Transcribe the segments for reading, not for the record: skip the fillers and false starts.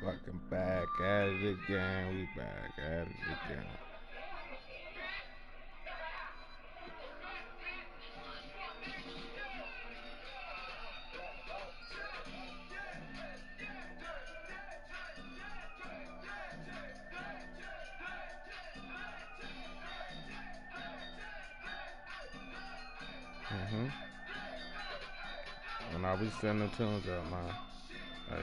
Fucking back at it again. We back at it again. And I'll be sending the tunes out, man. Hey.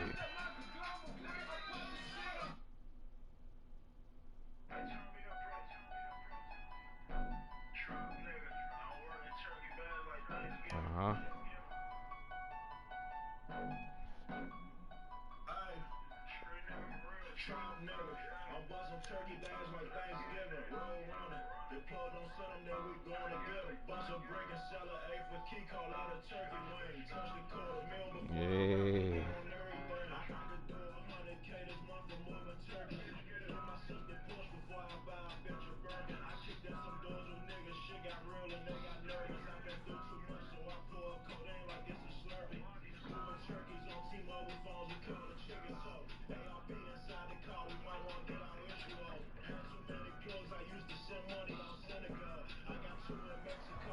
I'm busting turkey days like Thanksgiving. Roll running. Deploy don't send them, then we going to get them. Bust a break and sell an eighth for key, call out a turkey wing. Touch the quarter meal before I on everything. I got to do 100K this month for moving turkey. Put my sister push before I buy a bitch a burger. I kicked in some doors with niggas, shit got real and they got nervous. I've been through too much, so I pour a codeine like it's a Slurpee. Moving turkeys on T-Mobile phones, we call the chicken talk. ARP inside the car, we might want to get our issue off. Had too many plugs, I used to send money out Senegal. I got two in Mexico.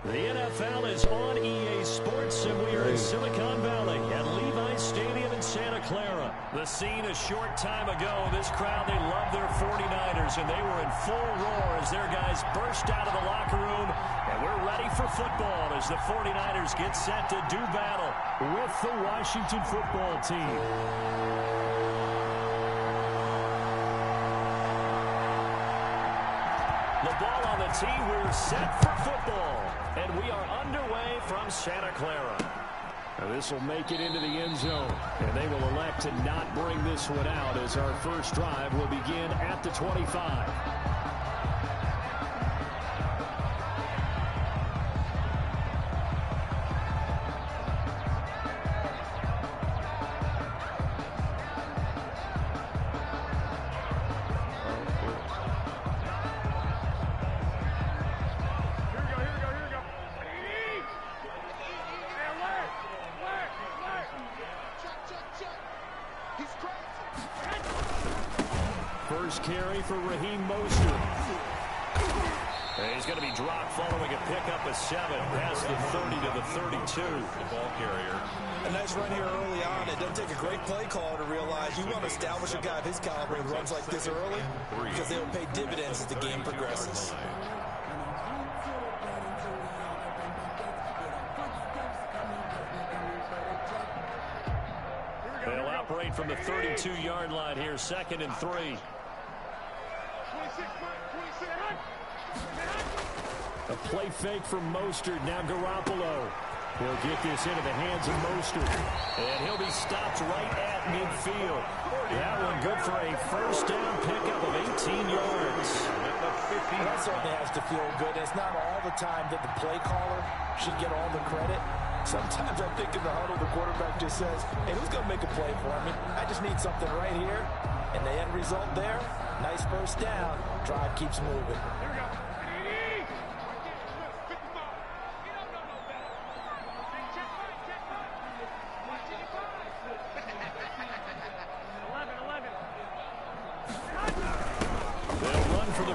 The NFL is on EA Sports, and we are in Silicon Valley at Levi's Stadium in Santa Clara. The scene a short time ago, this crowd, they love their 49ers, and they were in full roar as their guys burst out of the locker room. And we're ready for football as the 49ers get set to do battle with the Washington football team. The ball on the tee, we're set for football. And we are underway from Santa Clara. Now this will make it into the end zone. And they will elect to not bring this one out as our first drive will begin at the 25. First carry for Raheem Mostert. He's going to be dropped following a pickup of 7 past the 30 to the 32. The ball carrier. A nice run here early on. It doesn't take a great play caller to realize you want to establish a guy of his caliber who runs like this early because they will pay dividends as the game progresses. They'll operate from the 32-yard line here, 2nd and 3. A play fake from Mostert. Now Garoppolo. He'll get this into the hands of Mostert. And he'll be stopped right at midfield. That one good for a first down pickup of 18 yards. That certainly has to feel good. It's not all the time that the play caller should get all the credit. Sometimes I think in the huddle, the quarterback just says, hey, who's going to make a play for me? I just need something right here. And the end result there, nice first down. Drive keeps moving. Here we go.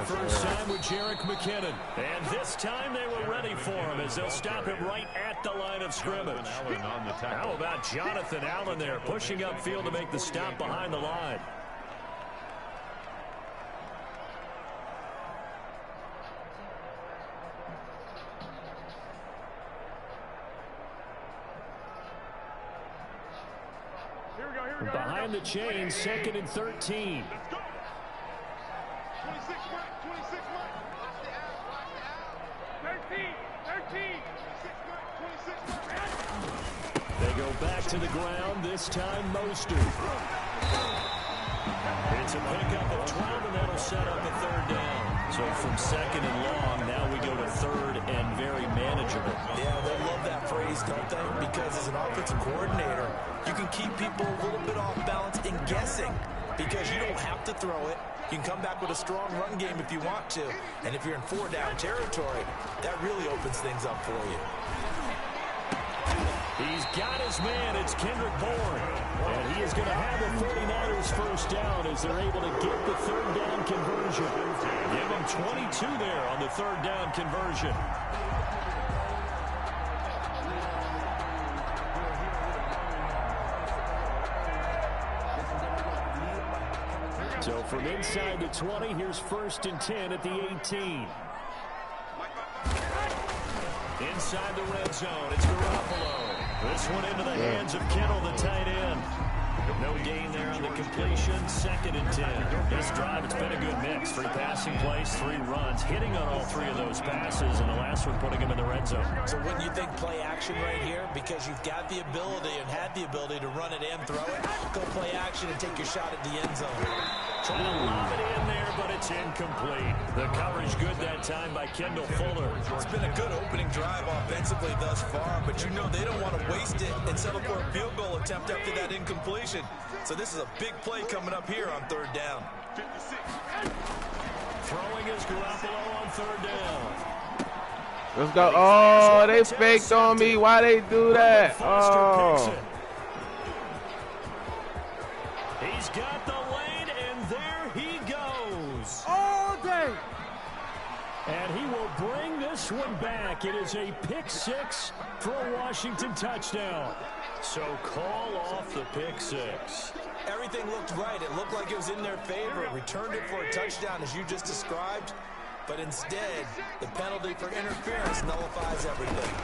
First time with Jerick McKinnon. And this time they were ready for him as they'll stop him right at the line of scrimmage. How about Jonathan Allen there pushing upfield to make the stop behind the line? Behind the chain, 2nd and 13. They go back to the ground, this time Mostert. It's a pickup of 12, and that'll set up a 3rd down. So from 2nd and long, now we go to 3rd and very manageable. Yeah, they love that phrase, don't they? Because as an offensive coordinator, you can keep people a little bit off balance and guessing because you don't have to throw it. You can come back with a strong run game if you want to. And if you're in 4-down territory, that really opens things up for you. He's got his man. It's Kendrick Bourne. And he is going to have the 49ers first down as they're able to get the third down conversion. Give them 22 there on the third down conversion. So from inside the 20, here's 1st and 10 at the 18. Inside the red zone, it's Garoppolo. This one into the hands of Kittle, the tight end. No gain there on the completion. 2nd and 10. This drive, it's been a good mix. 3 passing plays, 3 runs, hitting on all 3 of those passes, and the last one putting him in the red zone. So wouldn't you think play action right here? Because you've got the ability and had the ability to run it and throw it. Go play action and take your shot at the end zone. Trying to lob it in there, but it's incomplete. The coverage good that time by Kendall Fuller. It's been a good opening drive offensively thus far, but you know they don't want to waste it and settle for a field goal attempt after that incompletion. So this is a big play coming up here on 3rd down. Throwing is Garoppolo on 3rd down. Let's go. Oh, they faked on me. Why they do that? Oh. He's got the lane, and there he goes. All day. And he will bring this one back. It is a pick 6 for a Washington touchdown. So call off the pick 6. Everything looked right. It looked like it was in their favor. Returned it for a touchdown, as you just described. But instead, the penalty for interference nullifies everything.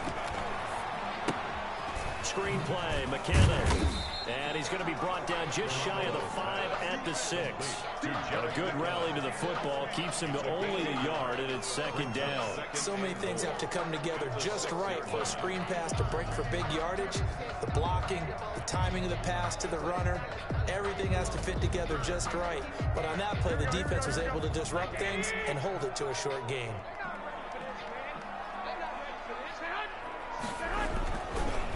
Screenplay, McKinnon. And he's going to be brought down just shy of the 5 at the 6. But a good rally to the football keeps him to only a yard, and it's 2nd down. So many things have to come together just right for a screen pass to break for big yardage. The blocking, the timing of the pass to the runner, everything has to fit together just right. But on that play, the defense was able to disrupt things and hold it to a short gain.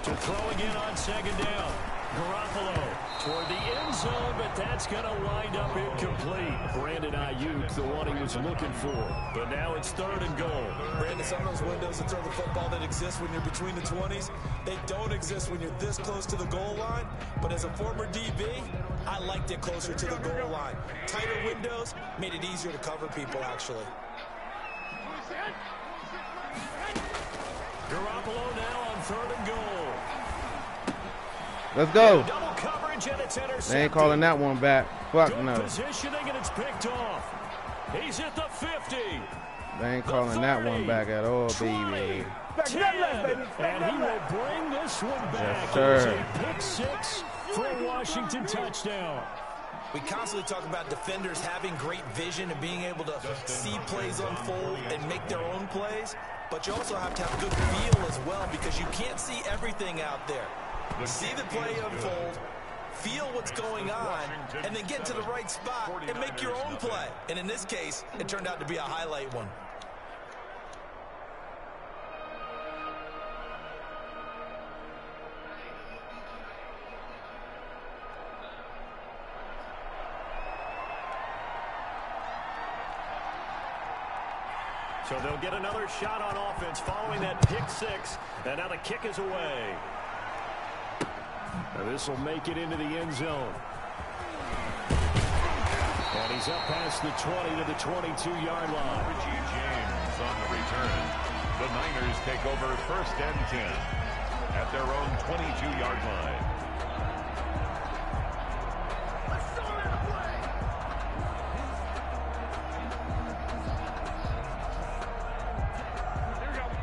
To throw again on 2nd down. Garoppolo toward the end zone, but that's going to wind up incomplete. Brandon Ayuk, the one he was looking for. But now it's 3rd and goal. Brandon, some of those windows to throw the football that exist when you're between the 20s, they don't exist when you're this close to the goal line. But as a former DB, I liked it closer to the goal line. Tighter windows made it easier to cover people, actually. Garoppolo now on 3rd and goal. Let's go. Double coverage, and it's intercepted. They ain't calling that one back. Fuck Good no. Positioning, and it's picked off. He's at the 50. They ain't calling that one back at all, 20, baby. 10, and he will bring this one back. Yes, sir. It's a pick 6 for a Washington touchdown. We constantly talk about defenders having great vision and being able to see plays unfold and make their own plays, but you also have to have good feel as well, because you can't see everything out there. See the play unfold, feel what's going on, and then get to the right spot and make your own play. And in this case, it turned out to be a highlight one. So they'll get another shot on offense following that pick 6, and now the kick is away. Now this will make it into the end zone. And he's up past the 20 to the 22-yard line. Richie James on the return. The Niners take over 1st and 10 at their own 22-yard line.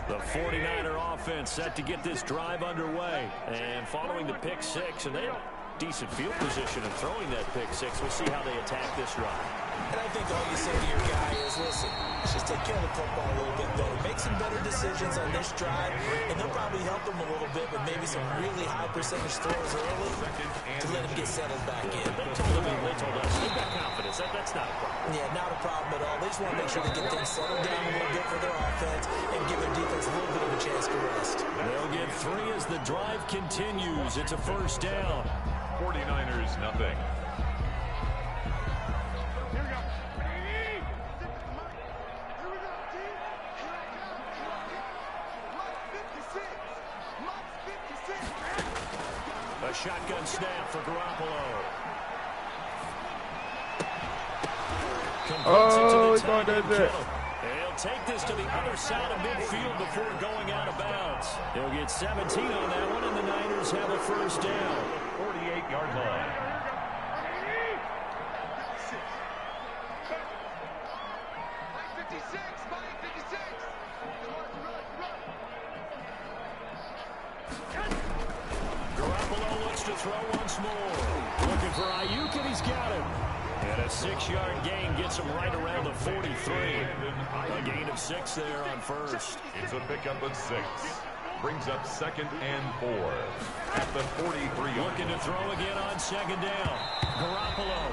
The 49er offense set to get this drive underway. And following the pick 6, and they have decent field position in throwing that pick 6. We'll see how they attack this drive. And I think all you say to your guy is, listen, just take care of the football a little bit better. Make some better decisions on this drive, and they'll probably help him a little bit with maybe some really high percentage throws early to let him get settled back in. They told us, they've got confidence. That's not a problem. Yeah, not a problem at all. They just want to make sure they get things settled down a little bit for their offense and give their defense a little bit of a chance to rest. They'll get 3 as the drive continues. It's a 1st down. 49ers nothing. A shotgun snap for Garoppolo. Oh, he's going to do it. He'll take this to the other side of midfield before going out of bounds. He'll get 17 on that one, and the Niners have a first down. 48-yard line. Garoppolo looks to throw once more. Looking for Ayuk, and he's got him. And a 6-yard gain gets him right around the 43. A gain of 6 there on first. It's a pickup of 6. Brings up 2nd and 4 at the 43. Looking to throw again on 2nd down. Garoppolo.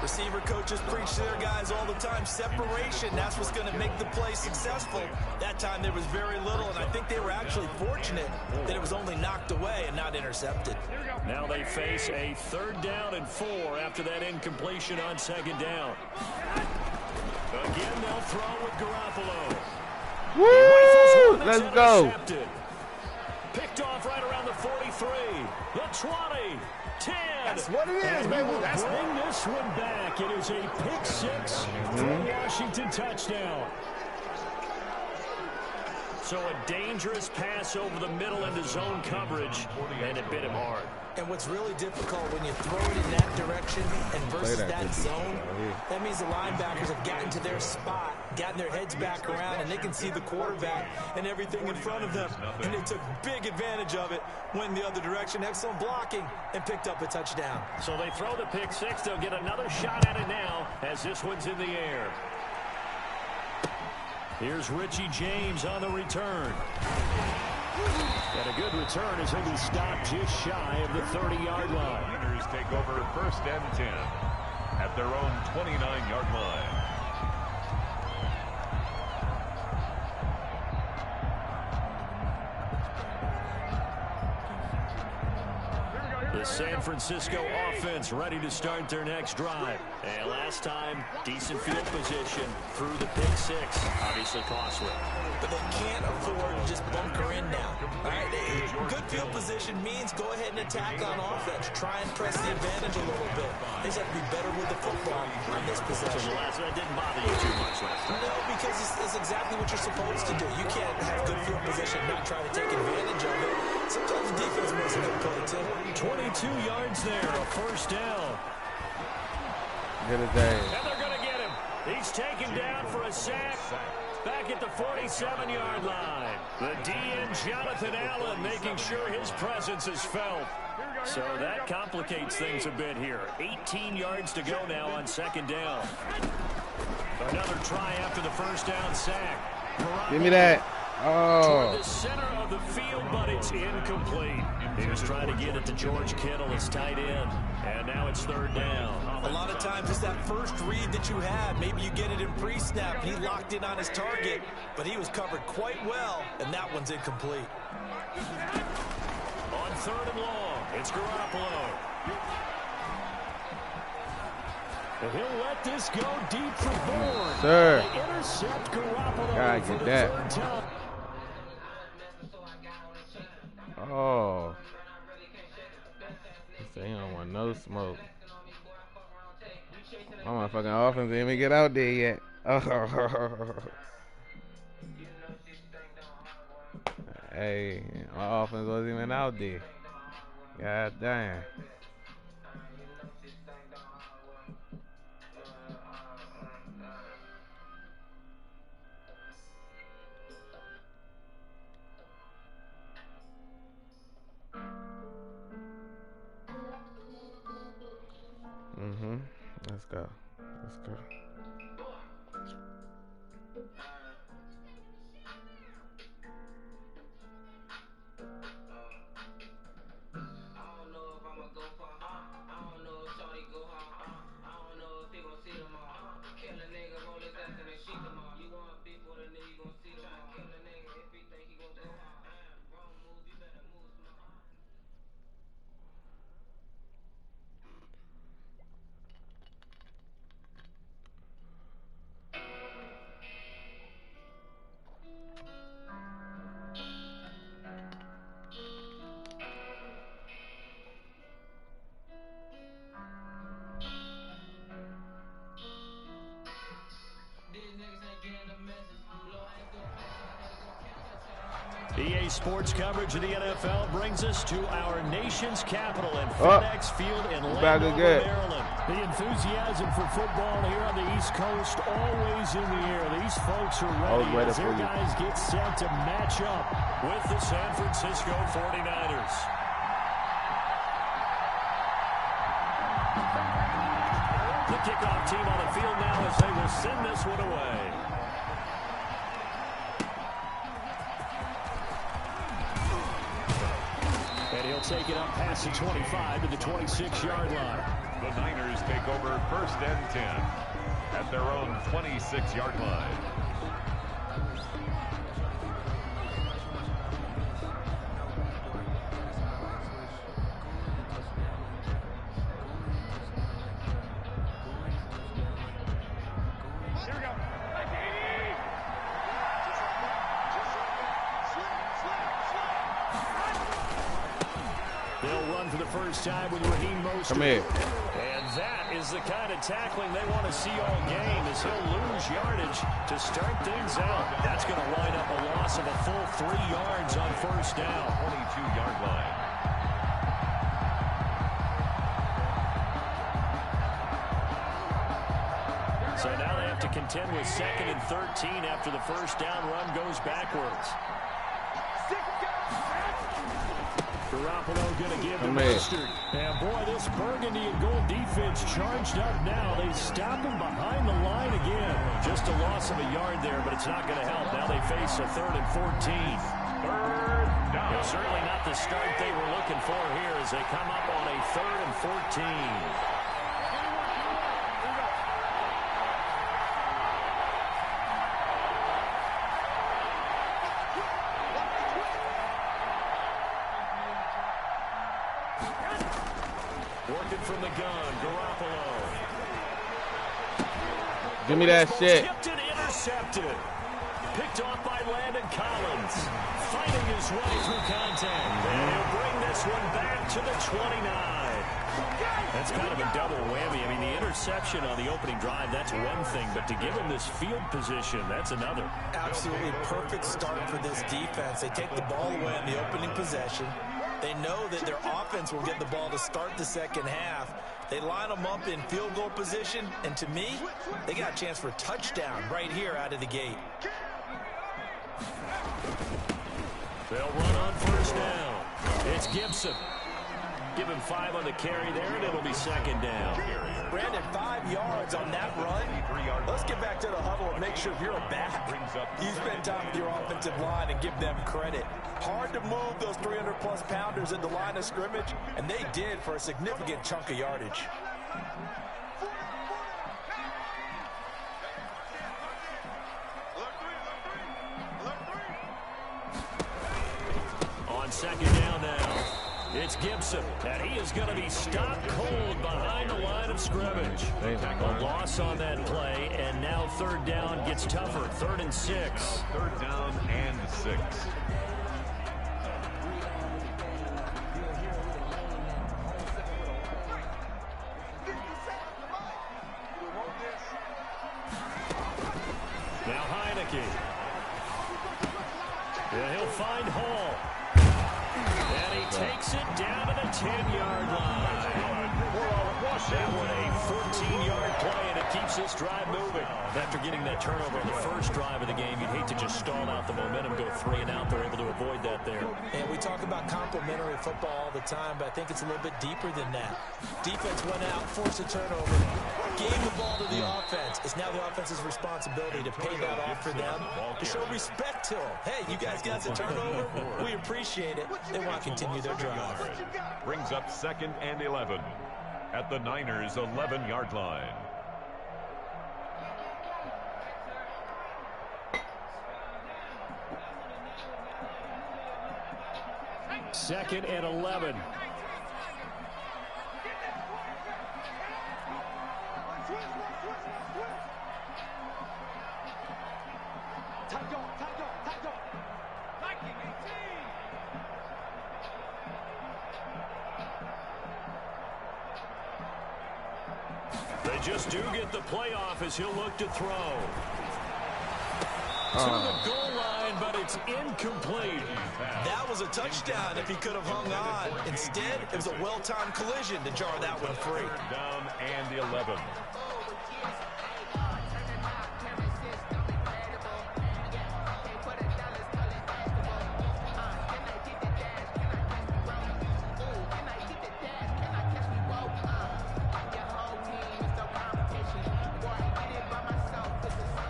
Receiver coaches preach to their guys all the time. Separation, that's what's going to make the play successful. That time there was very little, and I think they were actually fortunate that it was only knocked away and not intercepted. Now they face a 3rd down and 4 after that incompletion on 2nd down. Again, they'll throw with Garoppolo. Woo! Let's go. Picked off right around the 43, the 20, 10. That's what it is, baby. That's bring this one back. It is a pick 6 for Washington touchdown. So a dangerous pass over the middle into zone coverage, and it bit him hard. And what's really difficult when you throw it in that direction and versus that zone, that means the linebackers have gotten to their spot, gotten their heads back around, and they can see the quarterback and everything in front of them. And they took big advantage of it, went in the other direction, excellent blocking, and picked up a touchdown. So they throw the pick 6. They'll get another shot at it now as this one's in the air. Here's Richie James on the return. And a good return as he'll be stopped just shy of the 30-yard line. Niners take over 1st and 10 at their own 29-yard line. The San Francisco offense ready to start their next drive. And last time, decent field position through the pick 6. Obviously costly. But they can't afford to just bunker in now. All right, good field position means go ahead and attack on offense. Try and press the advantage a little bit. They just have to be better with the football on this possession. So the last one didn't bother you too much last time. No, because it's exactly what you're supposed to do. You can't have good field position, not try to take advantage of it. Sometimes the defense makes a good play, too. 22 yards there, a first down. Good as day. And they're going to get him. He's taken down for a sack back at the 47-yard line. The DN, Jonathan Allen, making sure his presence is felt. So that complicates things a bit here. 18 yards to go now on 2nd down. Another try after the first down sack. Give me that. Toward Oh. the center of the field, but it's incomplete. He was trying to get it to George Kittle, his tight end, and now it's 3rd down. A lot of times it's that first read that you have. Maybe you get it in pre-snap. He locked in on his target, but he was covered quite well, and that one's incomplete. On 3rd and long, it's Garoppolo. And he'll let this go deep for Bourne. Sir. They intercept Garoppolo Gotta for get the that. 3rd time. Oh. He said he don't want no smoke. My motherfucking offense didn't even get out there yet. Oh. Hey, my offense wasn't even out there. God damn. Let's go. Let's go. EA Sports coverage of the NFL brings us to our nation's capital in FedEx Field in Landover, Maryland. The enthusiasm for football here on the East Coast always in the air. These folks are ready as their guys get set to match up with the San Francisco 49ers. The kickoff team on the field now as they will send this one away. And he'll take it up past the 25 to the 26-yard line. The Niners take over 1st and 10 at their own 26-yard line. Time with Raheem Mostert. Come here. And that is the kind of tackling they want to see all game, as he'll lose yardage to start things out. That's going to wind up a loss of a full 3 yards on 1st down. 22-yard line. So now they have to contend with 2nd and 13 after the 1st down run goes backwards. Garoppolo going to give the Mostert. And boy, this burgundy and gold defense charged up now. They stop him behind the line again. Just a loss of a yard there, but it's not going to help. Now they face a 3rd and 14. 3rd down. You know, certainly not the start they were looking for here as they come up on a 3rd and 14. Working from the gun, Garoppolo. Give me that shit. Tipped and intercepted. Picked off by Landon Collins. Fighting his way through contact. And he'll bring this one back to the 29. That's kind of a double whammy. I mean, the interception on the opening drive, that's one thing. But to give him this field position, that's another. Absolutely perfect start for this defense. They take the ball away on the opening possession. They know that their offense will get the ball to start the second half. They line them up in field goal position, and to me, they got a chance for a touchdown right here out of the gate. They'll run on 1st down. It's Gibson. Give him 5 on the carry there, and it'll be 2nd down. Brandon, 5 yards on that run. Let's get back to the huddle and make sure if you're a back, you spend time with your offensive line and give them credit. Hard to move those 300-plus pounders at the line of scrimmage, and they did for a significant chunk of yardage. On 2nd down now. It's Gibson, and he is going to be stopped cold behind the line of scrimmage. A loss on that play, and now 3rd down gets tougher. 3rd and 6. 3rd down and 6. Now Heineke. And he'll find Hall. And he takes it down to the 10-yard line. That one a 14-yard play, and it keeps this drive moving. After getting that turnover on the 1st drive of the game, you'd hate to just stall out the momentum, go 3 and out. They're able to avoid that there. And we talk about complementary football all the time, but I think it's a little bit deeper than that. Defense went out, forced a turnover, gave the ball to the offense. It's now the offense's responsibility to pay that off for them, to show respect to them. Hey, you guys got the turnover. We appreciate it. They want to continue their drive. Brings up 2nd and 11 at the Niners' 11-yard line. Second and 11. They just do get the playoff as he'll look to throw. To the goal line but it's incomplete. That was a touchdown if he could have hung on. Instead, it was a well-timed collision to jar that one free. Third down and 11.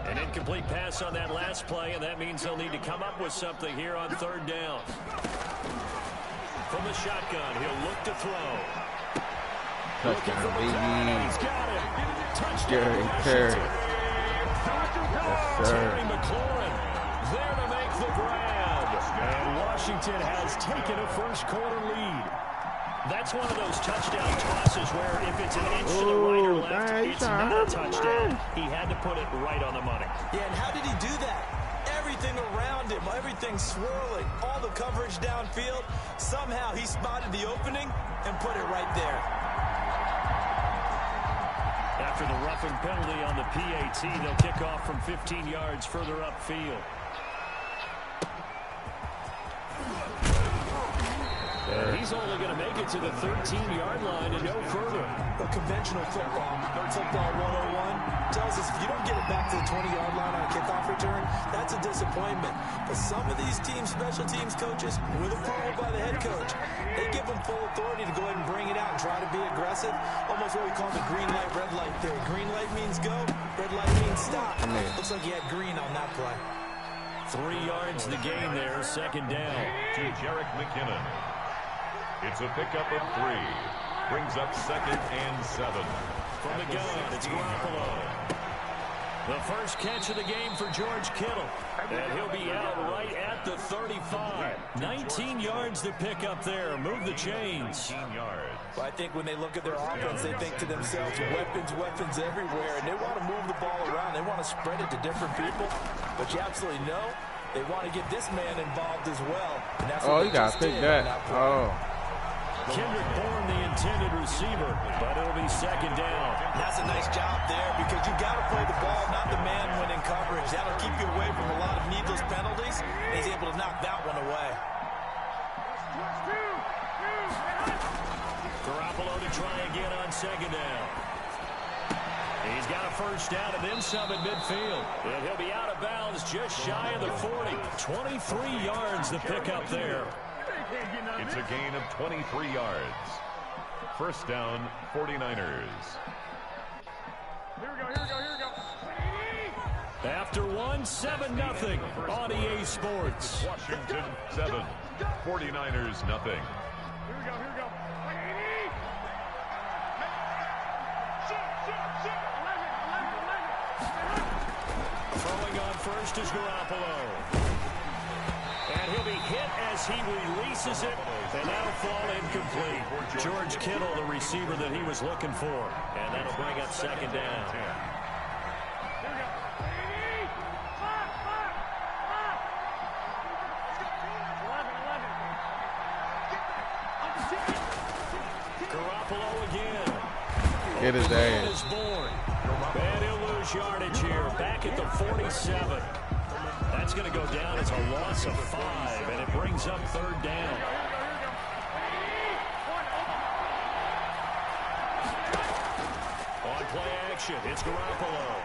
An incomplete pass on that last play, and that means they'll need to come up with something here on third down. From the shotgun, he'll look to throw. Touchdown, baby. He's got it. Touchdown, Jerry Washington. Yes, sir. Terry McLaurin there to make the grab. And Washington has taken a first quarter lead. That's one of those touchdown tosses where if it's an inch to the right or left, it's not a touchdown. He had to put it right on the money. Yeah, and how did he do that? Everything around him, everything swirling, all the coverage downfield. Somehow he spotted the opening and put it right there. After the roughing penalty on the PAT, they'll kick off from 15 yards further upfield. And he's only going to make it to the 13-yard line and no further. A conventional football 101, tells us if you don't get it back to the 20-yard line on a kickoff return, that's a disappointment. But some of these teams, special teams coaches, with approval by the head coach, they give them full authority to go ahead and bring it out and try to be aggressive. Almost what we call the green light, red light theory. Green light means go, red light means stop. Looks like he had green on that play. 3 yards the gain there, second down. To Jerick McKinnon. It's a pickup of 3. Brings up 2nd and 7. From the gun, it's Garoppolo. The first catch of the game for George Kittle. And he'll be out right at the 35. 19 yards to pick up there. Move the chains. 19 yards. Well, I think when they look at their offense, they think to themselves, weapons everywhere. And they want to move the ball around. They want to spread it to different people. But you absolutely know they want to get this man involved as well. And that's what you got to pick that. Kendrick Bourne, the intended receiver, but it'll be second down. That's a nice job there because you got to play the ball, not the man when in coverage. That'll keep you away from a lot of needless penalties. And he's able to knock that one away. Garoppolo to try again on second down. He's got a first down and then some at midfield. And he'll be out of bounds just shy of the 40. 23 yards to pick up there. It's a gain of 23 yards. First down, 49ers. Here we go. After 1, 7-0 on EA Sports. Washington 7, 49ers nothing. Here we go. Throwing on first is Garoppolo. And he'll be hit as he releases it, and that'll fall incomplete. George Kittle, the receiver that he was looking for, and that'll bring up second down. Garoppolo again. It is there. Is born. And he'll lose yardage here, back at the 47. That's going to go down as a loss of 5, and it brings up third down. On play action, it's Garoppolo.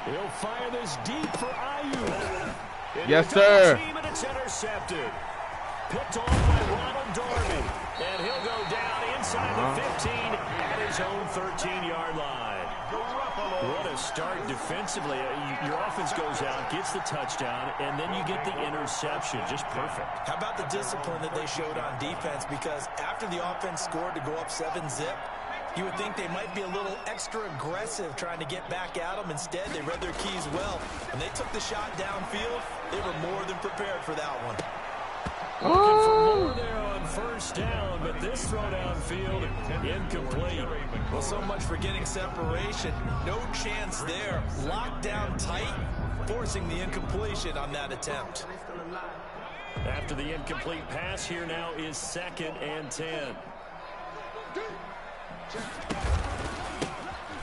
He'll fire this deep for Ayuk. Yes, sir. And it's intercepted. Picked off by Ronald Darby. And he'll go down inside the 15 at his own 13-yard line. What a start defensively. Your offense goes out, gets the touchdown, and then you get the interception. Just perfect. How about the discipline that they showed on defense? Because after the offense scored to go up 7-zip, you would think they might be a little extra aggressive trying to get back at them. Instead, they read their keys well. When they took the shot downfield, they were more than prepared for that one. Looking for more there on first down, but this throw downfield incomplete. Well, so much for getting separation. No chance there. Locked down tight, forcing the incompletion on that attempt. After the incomplete pass, here now is 2nd and 10.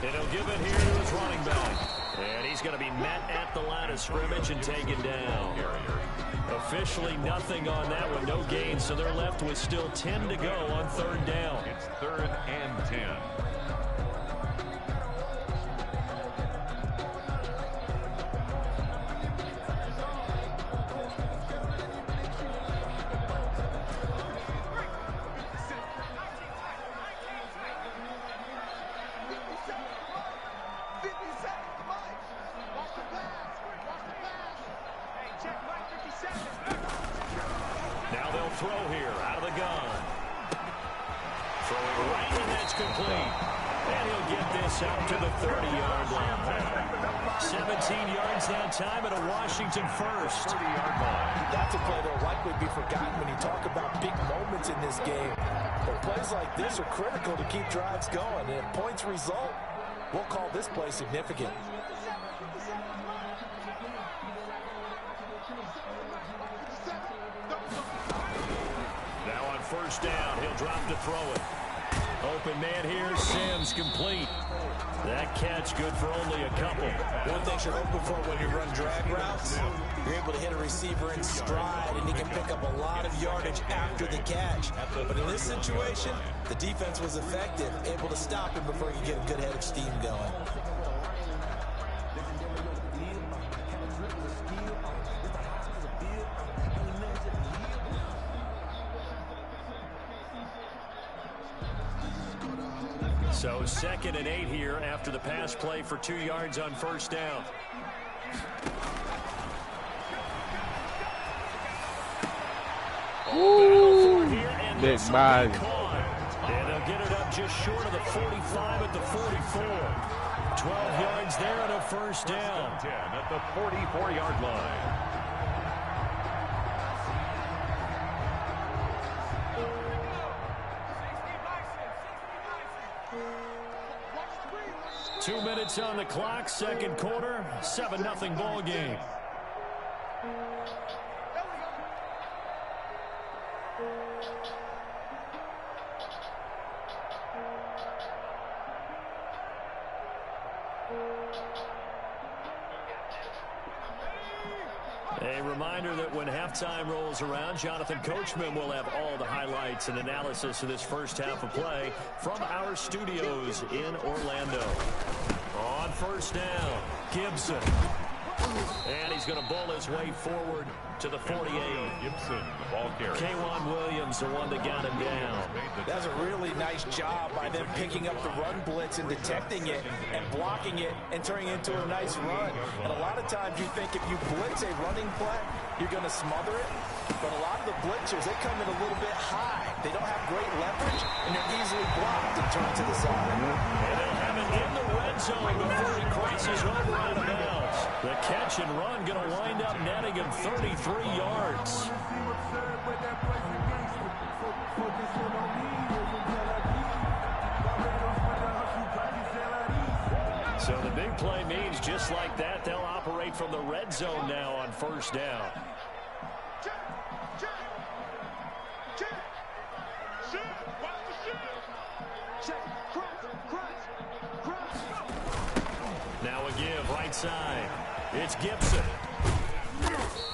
And he'll give it here to his running back. And he's going to be met at the line of scrimmage and taken down. Officially nothing on that one, no gain, so they're left with still 10 to go on third down. It's 3rd and 10. Now they'll throw here out of the gun. Throwing right, and that's complete. And he'll get this out to the 30-yard line. 17 yards that time at a Washington first. 30-yard line. That's a play that'll likely be forgotten when you talk about big moments in this game. But plays like this are critical to keep drives going. And if points result, we'll call this play significant. Now on first down, he'll drop to throw it. Open man here, Sims complete. That catch good for only a couple. One thing you're hoping for when you run drag routes, you're able to hit a receiver in stride, and he can pick up a lot of yardage after the catch. But in this situation, the defense was effective, able to stop him before he could get a good head of steam going. So 2nd and 8 here after the pass play for 2 yards on first down. Ooh, big body. And they'll get it up just short of the 45 at the 44. 12 yards there and a first down. 10 at the 44-yard line. 2 minutes on the clock, second quarter, 7-0 ball game. A reminder that when halftime rolls around, Jonathan Coachman will have all the highlights and analysis of this first half of play from our studios in Orlando. On first down, Gibson. And he's going to bowl his way forward to the 48. Gibson, the ball carrier. K'Wan Williams, the one that got him down. That's a really nice job by them picking up the run blitz and detecting it and blocking it and turning it into a nice run. And a lot of times you think if you blitz a running play, you're going to smother it. But a lot of the blitzers, they come in a little bit high. They don't have great leverage, and they're easily blocked and turned to the side. And they'll have it in the red zone before he crosses over out of bounds. The catch and run going to wind up netting him 33 yards. So the big play means just like that, they'll operate from the red zone now on first down. Now a give right side. It's Gibson.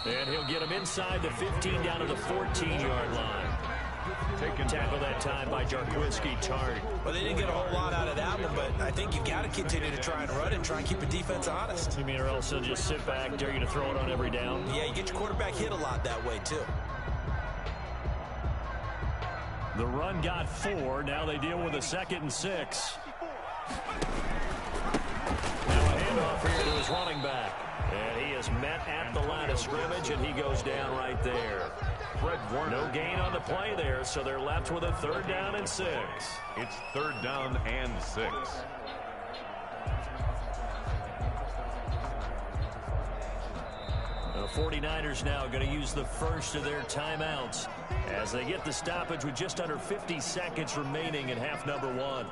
And he'll get him inside the 15 down to the 14-yard line. Tackle that time by Jarquiski Tart. Well, they didn't get a whole lot out of that one, but I think you've got to continue to try and run and try and keep the defense honest. You mean or else they'll just sit back, dare you to throw it on every down? Yeah, you get your quarterback hit a lot that way, too. The run got 4. Now they deal with a 2nd and 6. Now a handoff here to his running back. And he is met at the line of scrimmage, and he goes down right there. No gain on the play there, so they're left with a 3rd down and 6. It's 3rd down and 6. The 49ers now going to use the first of their timeouts as they get the stoppage with just under 50 seconds remaining in half number 1.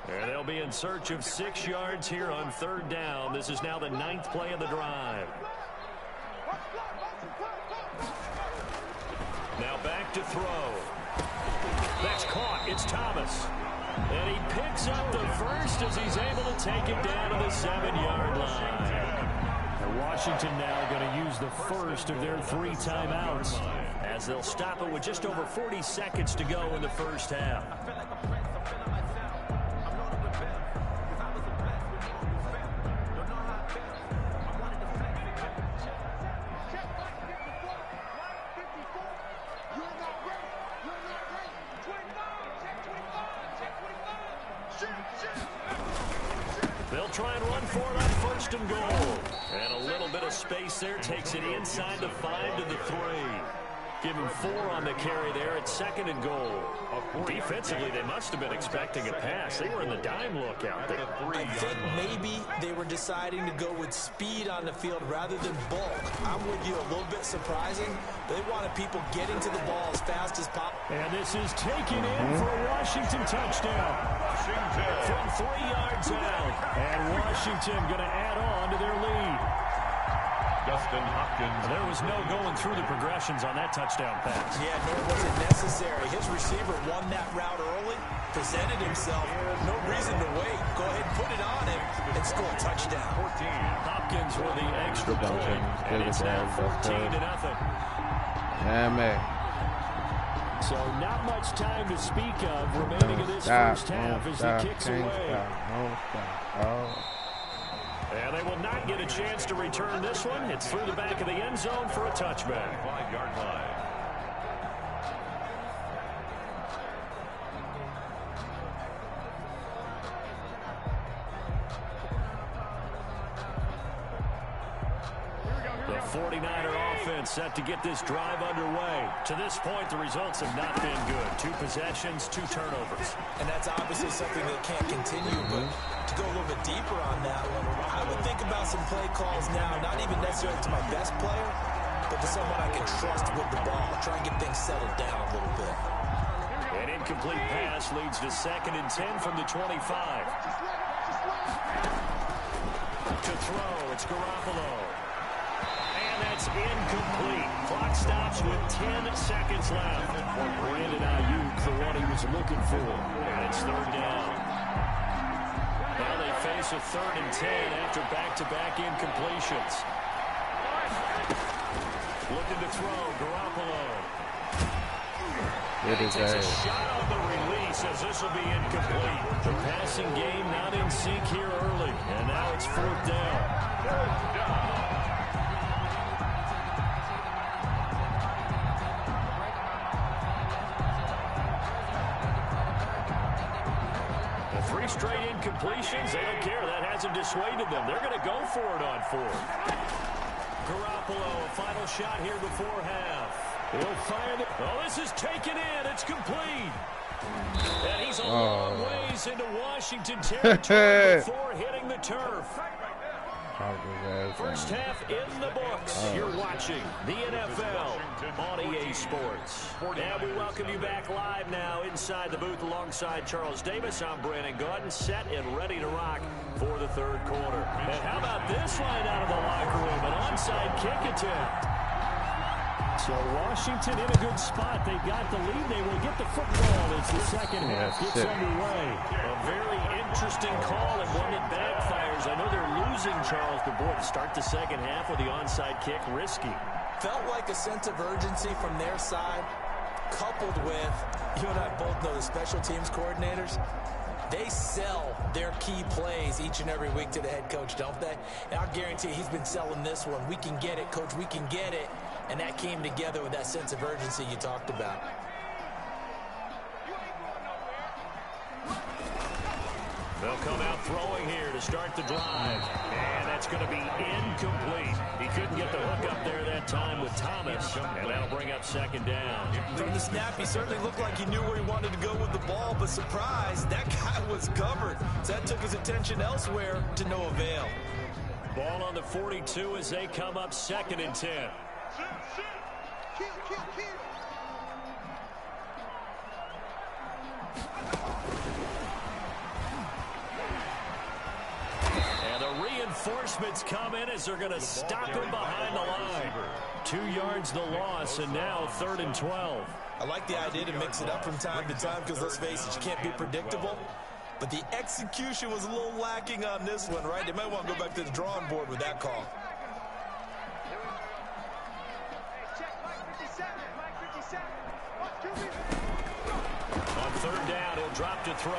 And they'll be in search of 6 yards here on 3rd down. This is now the 9th play of the drive. Now back to throw. It's Thomas. And he picks up the first as he's able to take it down to the 7-yard line. And Washington now going to use the first of their 3 timeouts, as they'll stop it with just over 40 seconds to go in the first half. They'll try and run for it on 1st and goal. And a little bit of space there takes it inside the 5 to the 3. Give him 4 on the carry there at 2nd and goal. Defensively, they must have been expecting a pass. They were in the dime look out there. I think maybe they were deciding to go with speed on the field rather than bulk. I'm with you, a little bit surprising. They wanted people getting to the ball as fast as possible. And this is taken in for a Washington touchdown. From 3 yards out. And Washington going to add on to their lead. Dustin Hopkins. There was no going through the progressions on that touchdown pass. Yeah, nor was it necessary. His receiver won that route early, presented himself. No reason to wait. Go ahead and put it on him and score a touchdown. 14. Hopkins with the extra point. And it's now 14-0. Yeah, man. So not much time to speak of remaining in this first half as he kicks away. And they will not get a chance to return this one. It's through the back of the end zone for a touchback. 5-yard line. The 49er offense set to get this drive underway. To this point, the results have not been good. 2 possessions, 2 turnovers. And that's obviously something that can't continue, but to go a little bit deeper on that one, I would think about some play calls now, not even necessarily to my best player, but to someone I can trust with the ball. Try and get things settled down a little bit. An incomplete pass leads to 2nd and 10 from the 25. To throw, it's Garoppolo. And that's incomplete. Clock stops with 10 seconds left. Brandon Ayuk, the one he was looking for. And it's 3rd down. Now they face a 3rd and 10 after back-to-back incompletions. Looking to throw, Garoppolo. It is a shot on the release as this will be incomplete. The passing game not in sync here early. And now it's 4th down. Three straight incompletions. They don't care. That hasn't dissuaded them. They're going to go for it on 4th. Garoppolo, a final shot here before half. He'll fire it. Oh, this is taken in. It's complete. And he's a long ways into Washington territory before hitting the turf. First half in the books. You're watching the NFL on EA Sports. And we welcome you back live now inside the booth alongside Charles Davis. I'm Brandon Gaudin, set and ready to rock for the 3rd quarter. And how about this line out of the locker room? An onside kick attempt. So Washington in a good spot. They got the lead. They will get the football as the 2nd half gets underway. A very interesting call and one that backfires. I know they're losing, Charles, but boy, to start the 2nd half with the onside kick, risky. Felt like a sense of urgency from their side, coupled with, you and I both know the special teams coordinators. They sell their key plays each and every week to the head coach, don't they? And I guarantee he's been selling this one. We can get it, coach, we can get it. And that came together with that sense of urgency you talked about. They'll come out throwing here to start the drive. And that's going to be incomplete. He couldn't get the hook up there that time with Thomas. And that'll bring up 2nd down. From the snap, he certainly looked like he knew where he wanted to go with the ball. But surprise, that guy was covered. So that took his attention elsewhere to no avail. Ball on the 42 as they come up 2nd and 10. And a Reinforcements come in as they're going to stop him behind the line. 2 yards the loss, and now 3rd and 12. I like the idea to mix it up from time to time because, let's face it, you can't be predictable. But the execution was a little lacking on this one, right? They might want to go back to the drawing board with that call. On 3rd down, he'll drop to throw.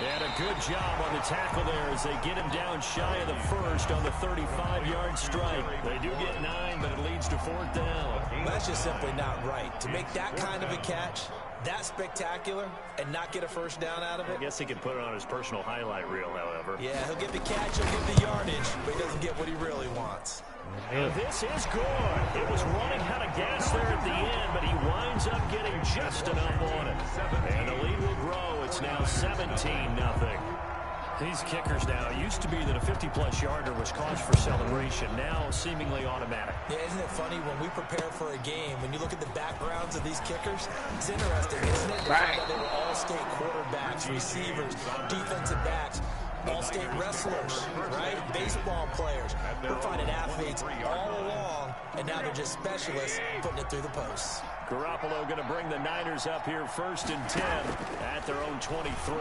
And a good job on the tackle there as they get him down shy of the first on the 35-yard strike. They do get 9, but it leads to 4th down. That's just simply not right. To make that kind of a catch, that spectacular, and not get a first down out of it. I guess he can put it on his personal highlight reel, however. Yeah, he'll get the catch, he'll get the yardage, but he doesn't get what he really wants. And this is good. It was running out of gas there at the end, but he winds up getting just enough on it. And the lead will grow. It's now 17-0. These kickers now, it used to be that a 50-plus yarder was cause for celebration. Now seemingly automatic. Yeah, isn't it funny when we prepare for a game, when you look at the backgrounds of these kickers, it's interesting, isn't it? That they were all-state quarterbacks, receivers, defensive backs, all-state wrestlers, right? Baseball players. We're finding athletes all along, and now they're just specialists putting it through the posts. Garoppolo going to bring the Niners up here 1st and 10 at their own 23.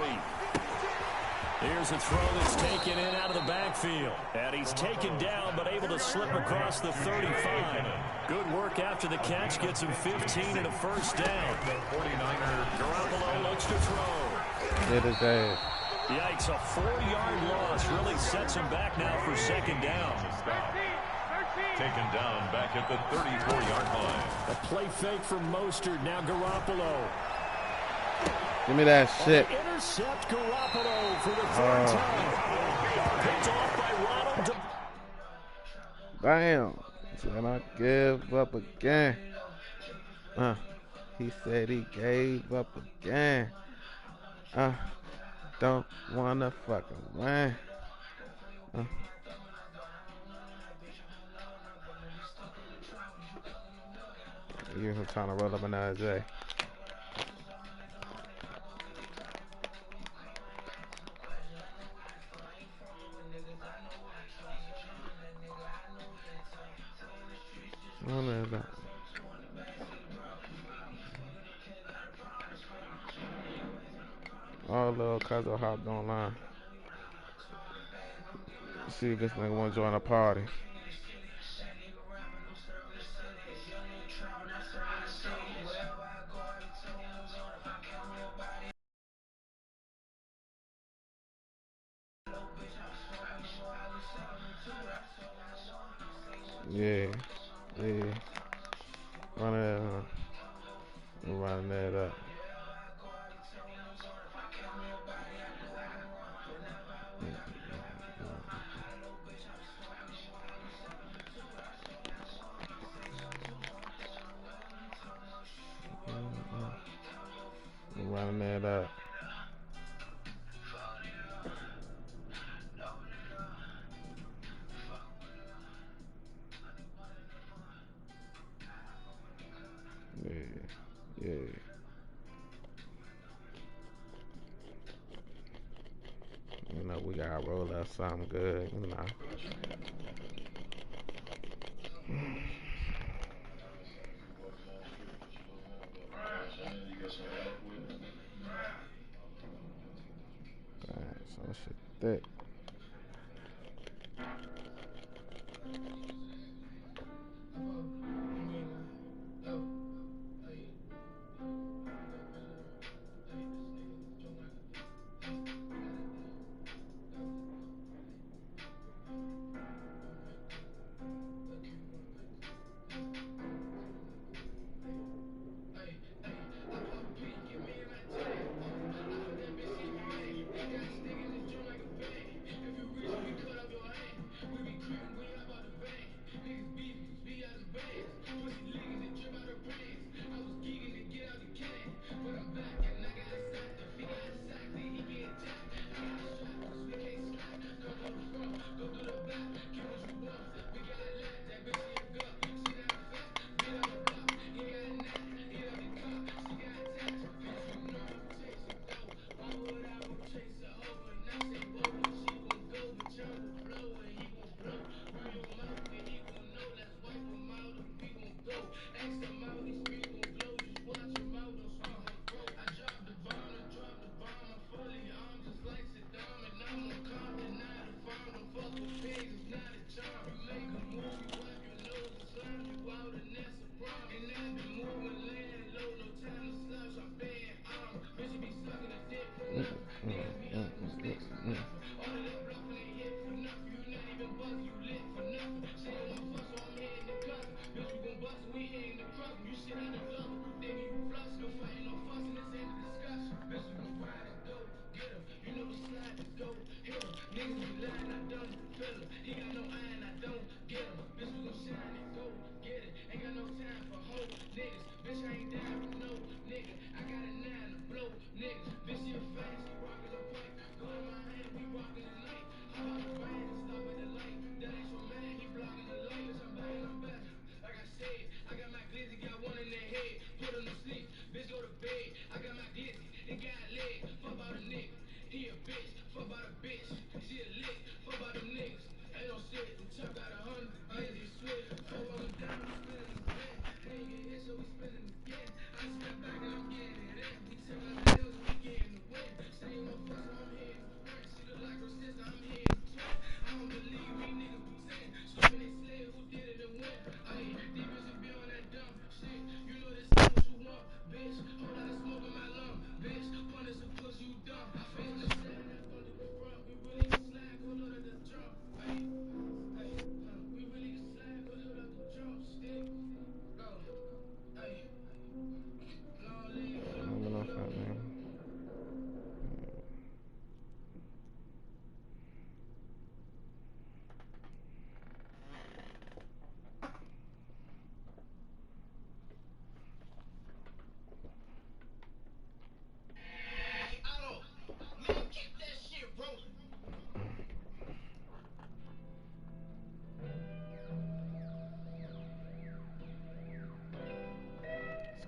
Here's a throw that's taken in out of the backfield. And he's taken down, but able to slip across the 35. Good work after the catch. Gets him 15 and a first down. 49er Garoppolo looks to throw. It is a... Yikes, a 4-yard loss really sets him back now for 2nd down. Taken down back at the 34-yard line. A play fake from Mostert. Now Garoppolo. Give me that shit. Intercept Garoppolo for the 3rd time. Picked off by Ronald. Damn. Said I give up again. He said he gave up again. Don't wanna fucking win. You're trying to roll up another J. Oh, little cousin hopped online. See if this nigga want to join a party. Yeah. Running that up. Running that up. Yeah. You know, we gotta roll out something good, you know. So shit thick.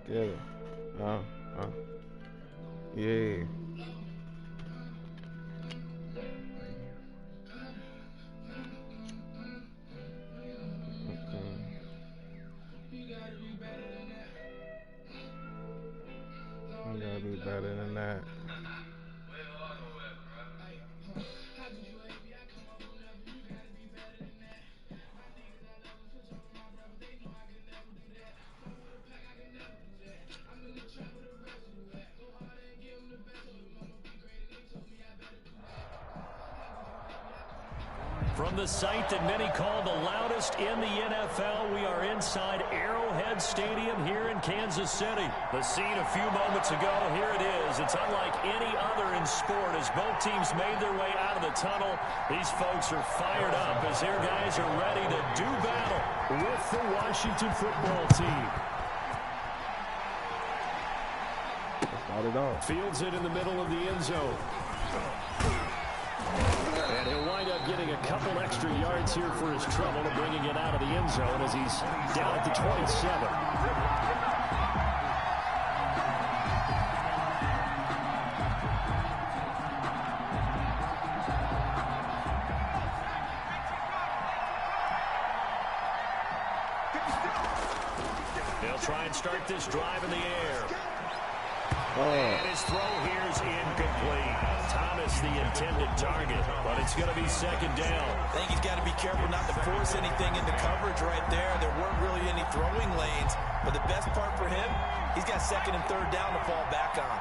Get it. Yeah. You gotta be better than that. From the site that many call the loudest in the NFL, we are inside Arrowhead Stadium here in Kansas City. The scene a few moments ago, here it is. It's unlike any other in sport as both teams made their way out of the tunnel. These folks are fired up as their guys are ready to do battle with the Washington football team. Fields it in the middle of the end zone. And he'll wind up getting a couple extra yards here for his trouble and bringing it out of the end zone as he's down at the 27. They'll try and start this drive in the air. And his throw here is incomplete. Thomas the intended target, but it's going to be second down. I think he's got to be careful not to force anything into coverage right there. There weren't really any throwing lanes, but the best part for him, he's got second and third down to fall back on.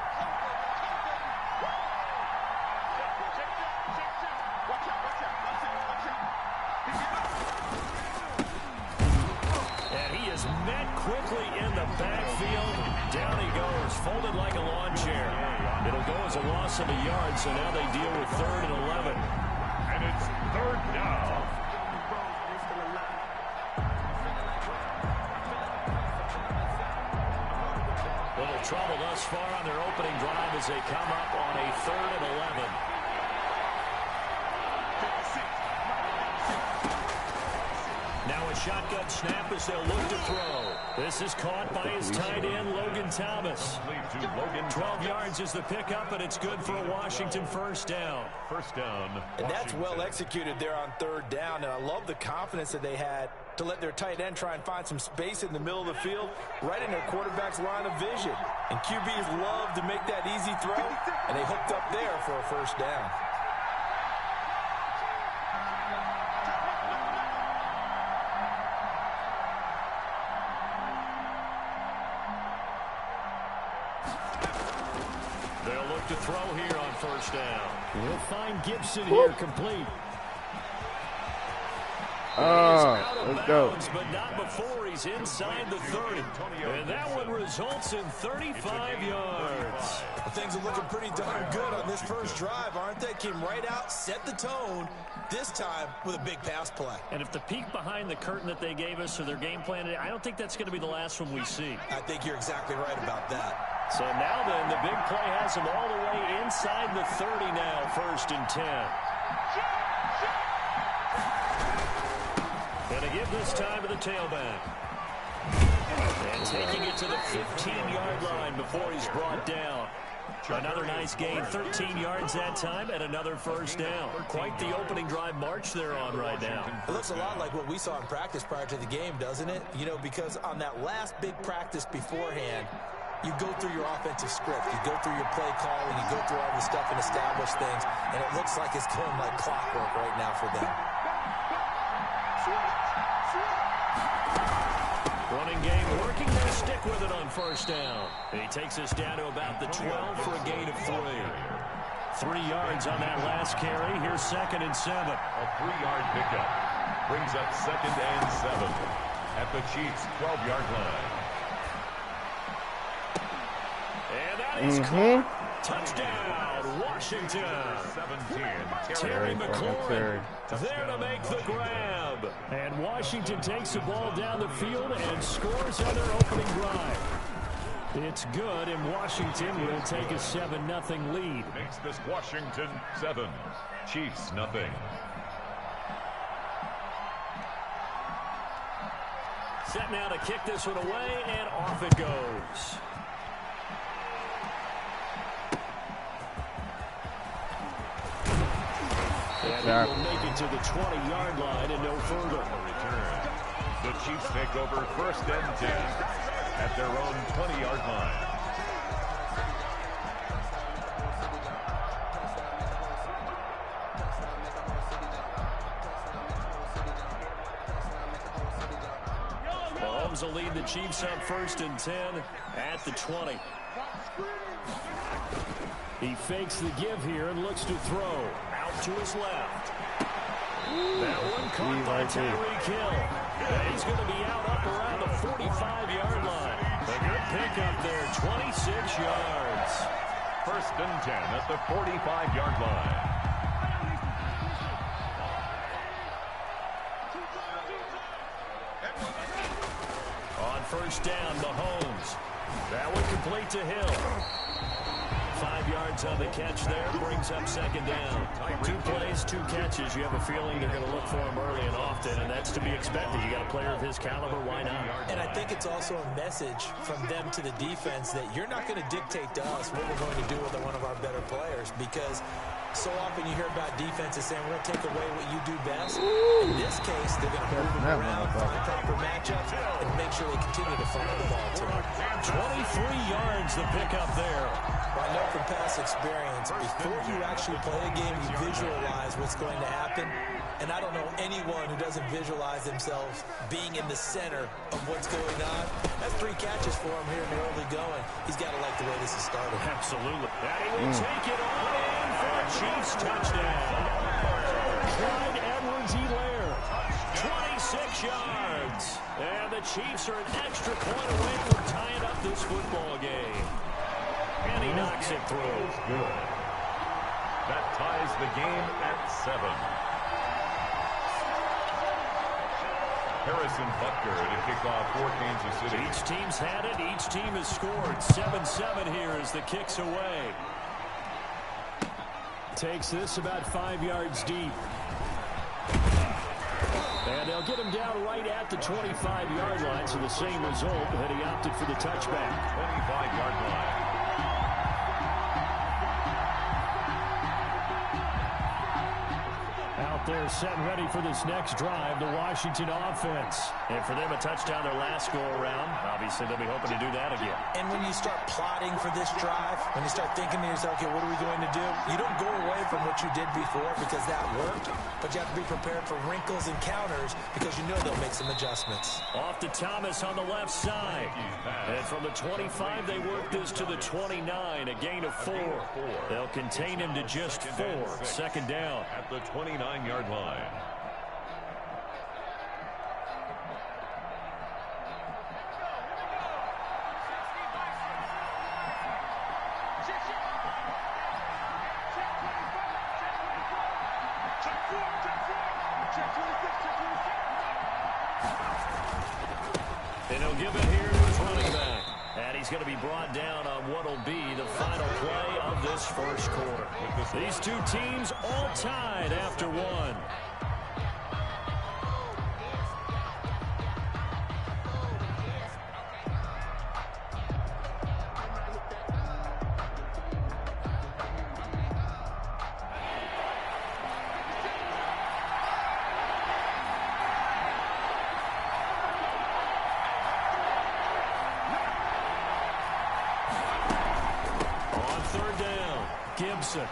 And he is met quickly in the backfield. Down he goes, folded like a lawn chair. It'll go as a loss of a yard, so now they deal with 3rd and 11. And it's 3rd down. Little trouble thus far on their opening drive as they come up on a 3rd and 11. Now a shotgun snap as they'll look to throw. This is caught by his tight end, Logan Thomas. 12 yards is the pickup, and it's good for a Washington first down. First down. And that's well executed there on 3rd down, and I love the confidence that they had to let their tight end try and find some space in the middle of the field, right in their quarterback's line of vision. And QBs love to make that easy throw, and they hooked up there for a first down. They'll look to throw here on first down. We'll find Gibson here complete. Let's go. But not before he's inside the 30. And that one results in 35 yards. Well, things are looking pretty darn good on this first drive, aren't they? Came right out, set the tone, this time with a big pass play. And if the peek behind the curtain that they gave us or their game plan, I don't think that's going to be the last one we see. I think you're exactly right about that. So now then, the big play has him all the way inside the 30 now, 1st and 10. And a give this time to the tailback. And taking it to the 15-yard line before he's brought down. Another nice gain, 13 yards that time, and another first down. Quite the opening drive march they're on right now. It looks a lot like what we saw in practice prior to the game, doesn't it? You know, because on that last big practice beforehand, you go through your offensive script, you go through your play calling, you go through all the stuff and establish things, and it looks like it's going like clockwork right now for them. Running game working, they'll stick with it on first down. He takes us down to about the 12 for a gain of 3. 3 yards on that last carry. Here's 2nd and 7. A 3-yard pickup brings up 2nd and 7 at the Chiefs' 12-yard line. And that is caught. Touchdown, Washington. 17. Terry McLaurin there to make the grab. And Washington takes the ball down the field and scores on their opening drive. It's good, and Washington will take a 7-0 lead. Makes this Washington 7, Chiefs 0. Set now to kick this one away, and off it goes. And he will make it to the 20-yard line and no further. Return. The Chiefs take over 1st and 10 at their own 20-yard line. Mahomes will lead the Chiefs up 1st and 10 at the 20. He fakes the give here and looks to throw. Out to his left. That one caught by Tyreek Hill. And he's going to be out up around the 45-yard line. A good pickup there, 26 yards. 1st and 10 at the 45-yard line. On 1st down, Mahomes. That one complete to Hill. 5 yards on the catch there, brings up 2nd down. 2 plays, 2 catches. You have a feeling they're going to look for him early and often, and that's to be expected. You got a player of his caliber, why not? And I think it's also a message from them to the defense that you're not going to dictate to us what we're going to do with one of our better players, because so often you hear about defenses saying we're going to take away what you do best. In this case, they're going to move them around, find proper matchups, and make sure they continue to funnel the ball to him. 23 yards the pickup there. Well, I know from past experience, before you actually play a game, you visualize what's going to happen. And I don't know anyone who doesn't visualize themselves being in the center of what's going on. That's 3 catches for him here in the early going. He's got to like the way this is started. Absolutely. And he will take it on in for a Chiefs touchdown. Clyde Edwards-Helaire, 26 yards. And the Chiefs are an extra point away from tying up this football game. And he knocks it through. Good. That ties the game at 7. Harrison Butker to kick off for Kansas City. Each team's had it. Each team has scored. 7-7 here as the kick's away. Takes this about 5 yards deep. And they'll get him down right at the 25-yard line, so the same result, but he opted for the touchback. 25-yard line. Out there set and ready for this next drive, the Washington offense. And for them, a touchdown their last go-around. Obviously, they'll be hoping to do that again. And when you start plotting for this drive, when you start thinking to yourself, okay, what are we going to do? You don't go away from what you did before because that worked, but you have to be prepared for wrinkles and counters because you know they'll make some adjustments. Off to Thomas on the left side. And from the 25, they work this to the 29, a gain of 4. They'll contain him to just 4. 2nd down. At the 29-yard line. And he'll give it here to his running back. And he's going to be brought down on what will be the final play of this first quarter. These 2 teams all tied after 1. Gibson.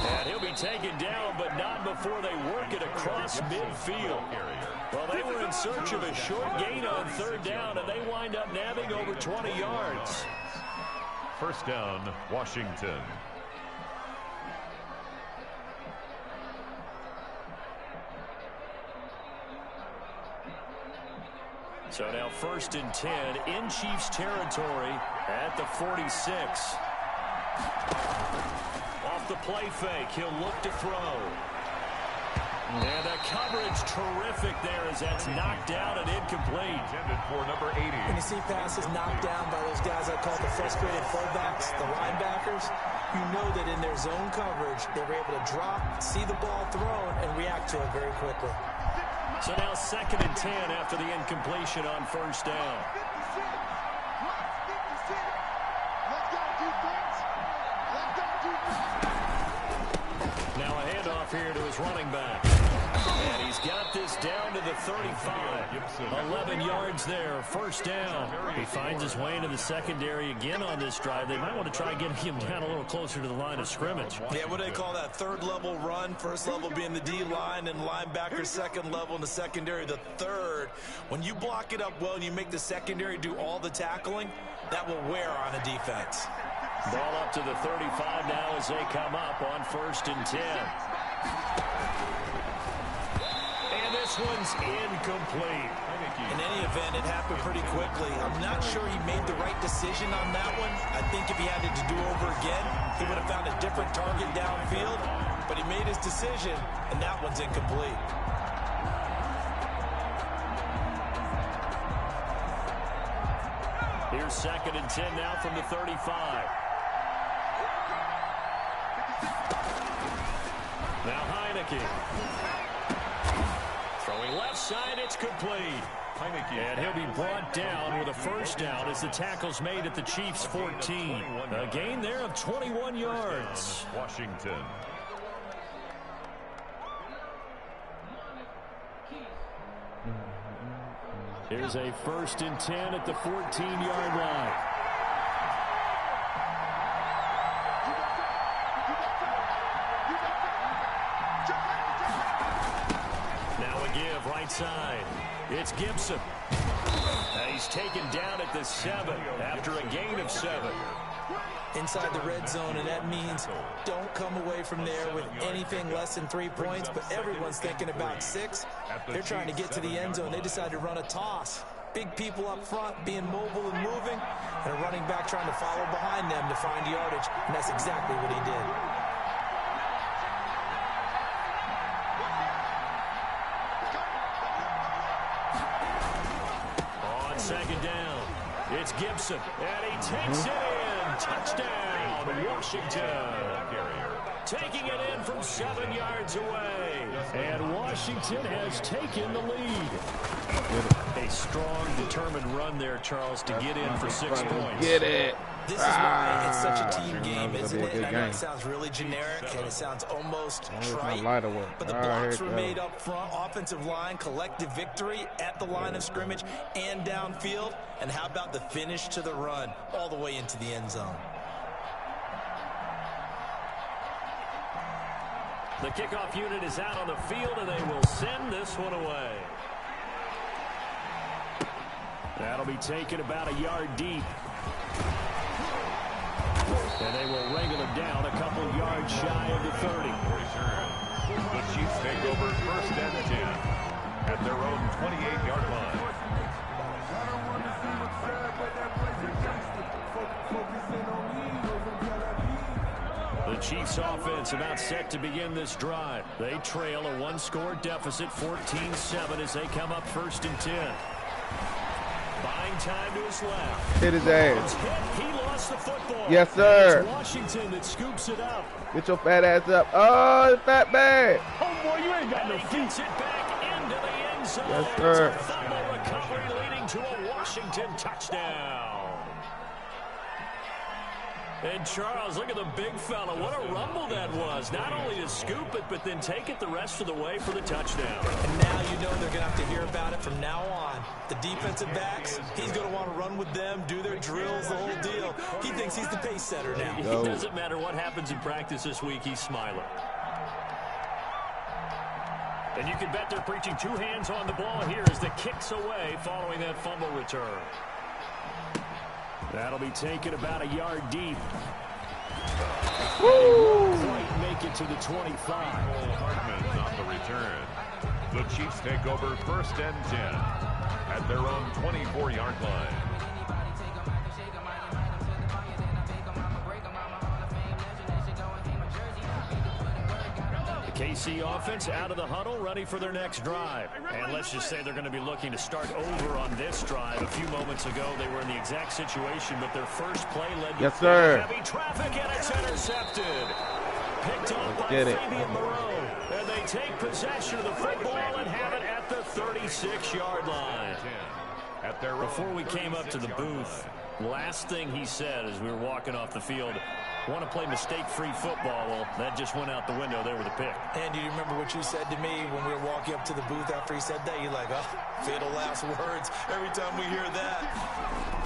And he'll be taken down, but not before they work it across midfield. Well, they were in search of a short gain on third down, and they wind up nabbing over 20 yards. First down, Washington. So now 1st and 10 in Chiefs territory at the 46. Off the play fake, he'll look to throw. And the coverage terrific there as that's knocked out and incomplete. Intended for number 80. When you see passes knocked down by those guys I call the frustrated fullbacks, the linebackers, you know that in their zone coverage, they were able to drop, see the ball thrown, and react to it very quickly. So now 2nd and 10 after the incompletion on 1st down. Now a handoff here to his running back. And he's got this down to the 35. 11 yards there, 1st down. He finds his way into the secondary again on this drive. They might want to try getting him down a little closer to the line of scrimmage. Yeah, what do they call that? 3rd level run. 1st level being the D-line, and linebacker 2nd level in the secondary, the 3rd. When you block it up well and you make the secondary do all the tackling, that will wear on a defense. Ball up to the 35 now as they come up on 1st and 10. And this one's incomplete. In any event, it happened pretty quickly. I'm not sure he made the right decision on that one. I think if he had it to do over again, he would have found a different target downfield. But he made his decision, and that one's incomplete. Here's 2nd and 10 now from the 35. Now Heineke. Throwing left side, it's complete. And he'll be brought down with a 1st down as the tackle's made at the Chiefs' 14. A gain there of 21 yards. Washington. Here's a 1st and 10 at the 14-yard line. Now a give right side. It's Gibson. He's taken down at the 7 after a gain of 7. Inside the red zone, and that means don't come away from there with anything less than 3 points, but everyone's thinking about 6. They're trying to get to the end zone. They decide to run a toss. Big people up front being mobile and moving, and a running back trying to follow behind them to find yardage, and that's exactly what he did. On 2nd down, it's Gibson, and he takes it in. Touchdown, Washington. Taking it in from 7 yards away. And Washington has taken the lead. A strong, determined run there, Charles, to get in for 6 points. Get it. This is why it's such a team game, isn't it? And I know it sounds really generic, and it sounds almost trite. But the blocks were made up front. Offensive line, collective victory at the line of scrimmage and downfield. And how about the finish to the run all the way into the end zone? The kickoff unit is out on the field, and they will send this one away. That'll be taken about a yard deep. And they will wrangle it down a couple yards shy of the 30. The Chiefs take over 1st and 10 at their own 28-yard line. The Chiefs offense about set to begin this drive. They trail a 1-score deficit, 14-7 as they come up 1st and 10. Buying time to his left. Hit his ass. He lost the football. Yes, sir. It's Washington that scoops it up. Get your fat ass up. Oh, fat man. Oh, boy, you ain't got no feet. Gets it back into the end zone. Yes, sir. It's a fumble recovery leading to a Washington touchdown. And Charles, look at the big fella. What a rumble that was. Not only to scoop it, but then take it the rest of the way for the touchdown. And now you know they're going to have to hear about it from now on. The defensive backs, he's going to want to run with them, do their drills, the whole deal. He thinks he's the pace setter now. It doesn't matter what happens in practice this week, he's smiling. And you can bet they're preaching two hands on the ball here as the kick's away following that fumble return. That'll be taken about a yard deep. Woo! Quite make it to the 25. Hartman on the return. The Chiefs take over 1st and 10 at their own 24-yard line. KC offense out of the huddle, ready for their next drive. And let's just say they're going to be looking to start over on this drive. A few moments ago, they were in the exact situation, but their first play led to heavy traffic, and it's intercepted. Picked up by Fabian Moreau. And they take possession of the football and have it at the 36-yard line. Before we came up to the booth, last thing he said as we were walking off the field, want to play mistake-free football. Well, that just went out the window. They were the pick. And do you remember what you said to me when we were walking up to the booth after he said that? You're like, oh, fatal last words. Every time we hear that,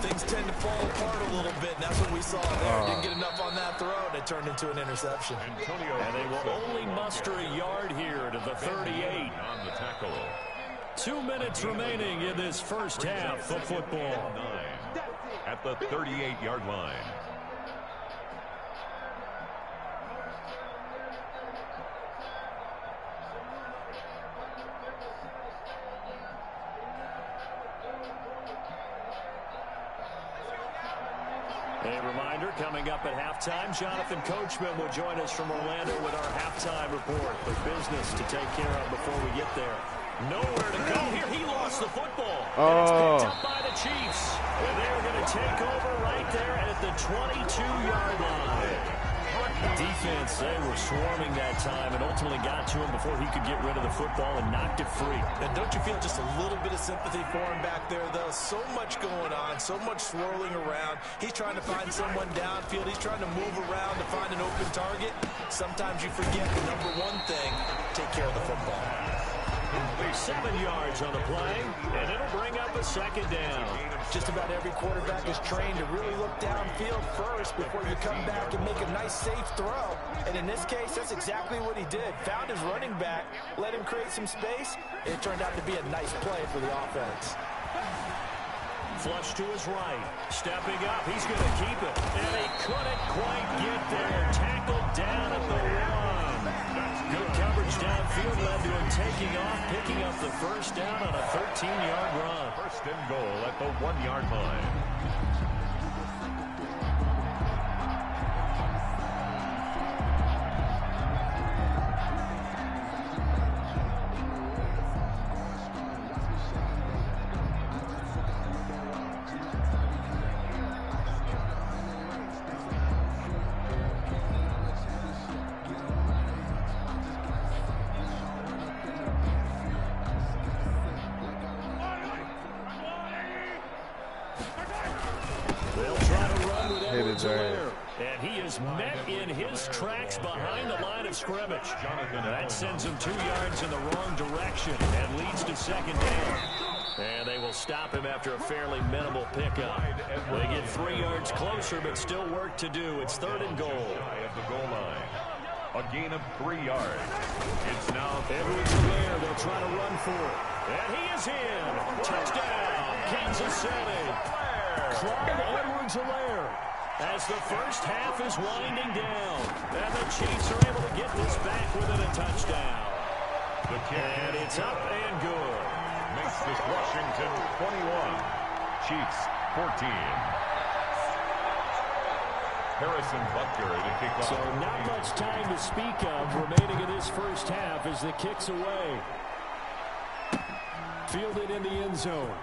things tend to fall apart a little bit, and that's what we saw there. Didn't get enough on that throw, and it turned into an interception. And they will only muster a yard here to the 38. On the tackle. 2 minutes remaining in this first half of football. At the 38-yard line. A reminder, coming up at halftime, Jonathan Coachman will join us from Orlando with our halftime report. The business to take care of before we get there. Nowhere to go here. He lost the football. And it's picked up by the Chiefs. And they're going to take over right there at the 22-yard line. Defense, they were swarming that time and ultimately got to him before he could get rid of the football and knocked it free. And don't you feel just a little bit of sympathy for him back there, though? So much going on, so much swirling around. He's trying to find someone downfield. He's trying to move around to find an open target. Sometimes you forget the number one thing, take care of the football. 7 yards on the play, and it'll bring up a second down. Just about every quarterback is trained to really look downfield first before you come back and make a nice, safe throw. And in this case, that's exactly what he did. Found his running back, let him create some space, and it turned out to be a nice play for the offense. Flush to his right. Stepping up, he's going to keep it. And he couldn't quite get there. Tackled down at the 1. Good coverage downfield led to him taking off, picking up the first down on a 13-yard run. 1st and goal at the 1-yard line. And he is met in his tracks behind the line of scrimmage. That sends him 2 yards in the wrong direction and leads to second down. And they will stop him after a fairly minimal pickup. They get 3 yards closer, but still work to do. It's 3rd and goal. At the goal line. A gain of 3 yards. It's now Edwards-Helaire. They'll try to run for it. And he is in. Touchdown, Kansas City. Clyde Edwards-Helaire. As the first half is winding down. And the Chiefs are able to get this back within a touchdown. the kick. And it's up and good. Makes this Washington 21. Chiefs 14. Harrison Butker to kick off. So not much time to speak of remaining in this first half as the kick's away. Fielded in the end zone.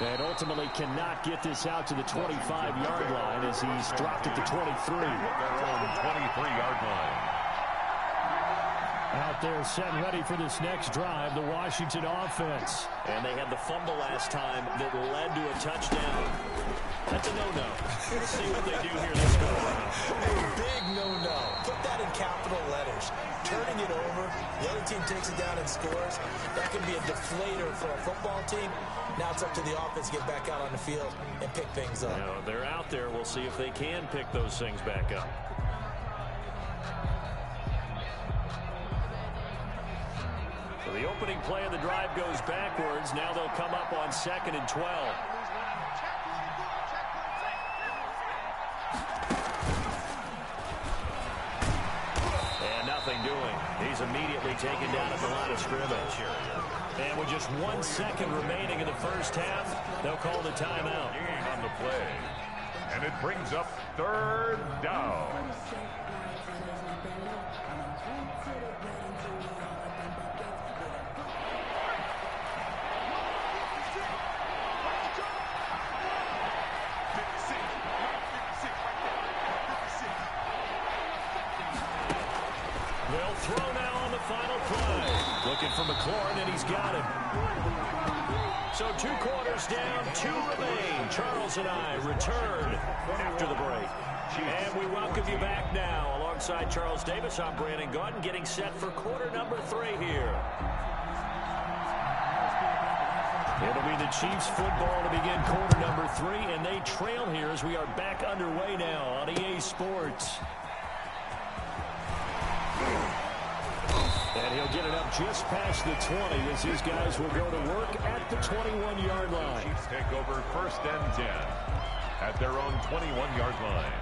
And ultimately cannot get this out to the 25-yard line as he's dropped at the 23. Their own 23-yard line. Out there set and ready for this next drive, the Washington offense. And they had the fumble last time that led to a touchdown. That's a no-no. Let's see what they do here this go around. A big no-no. Put that in capital letters. Turning it over, the other team takes it down and scores. That can be a deflator for a football team. Now it's up to the offense to get back out on the field and pick things up. You know, they're out there. We'll see if they can pick those things back up. So the opening play of the drive goes backwards. Now they'll come up on 2nd and 12. And nothing doing. He's immediately taken down at the line of scrimmage. And with just 1 second remaining in the first half, they'll call the timeout. On the play. And it brings up 3rd down. They'll throw now on the final play. Looking for McLaurin, and he's got him. So 2 quarters down, 2 remain. Charles and I return after the break. And we welcome you back now. Alongside Charles Davis, I'm Brandon Gaudin, getting set for quarter number 3 here. It'll be the Chiefs football to begin quarter number 3, and they trail here as we are back underway now on EA Sports. And he'll get it up just past the 20 as these guys will go to work at the 21-yard line. Chiefs take over 1st and 10 at their own 21-yard line.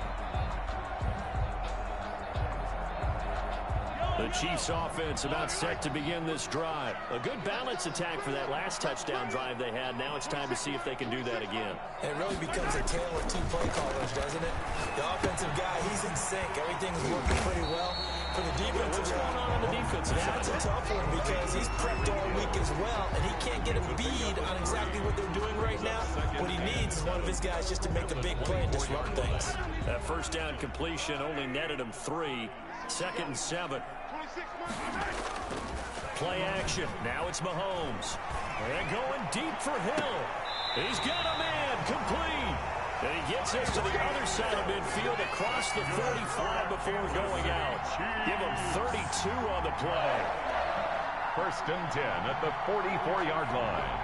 The Chiefs offense about set to begin this drive. A good balance attack for that last touchdown drive they had. Now it's time to see if they can do that again. It really becomes a tale of 2 play callers, doesn't it? The offensive guy, he's in sync. Everything's working pretty well. For the defensive What's going on the defensive side? That's a tough one because he's prepped all week as well, and he can't get a bead on exactly what they're doing right now. What he needs is one of his guys just to make a big play and disrupt things. That first down completion only netted him 3. 2nd and 7. Play action. Now it's Mahomes. And going deep for Hill. He's got a man complete. And he gets us to the other side of midfield across the 45 before going out. Give him 32 on the play. 1st and 10 at the 44-yard line.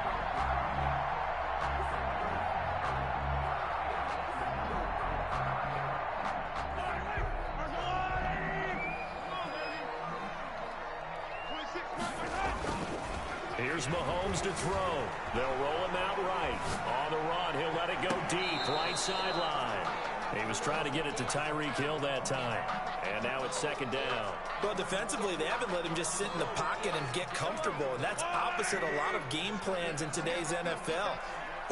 Here's Mahomes to throw. They'll roll him out right. On the run, he'll let it go deep, right sideline. He was trying to get it to Tyreek Hill that time. And now it's 2nd down. Well, defensively, they haven't let him just sit in the pocket and get comfortable, and that's opposite a lot of game plans in today's NFL.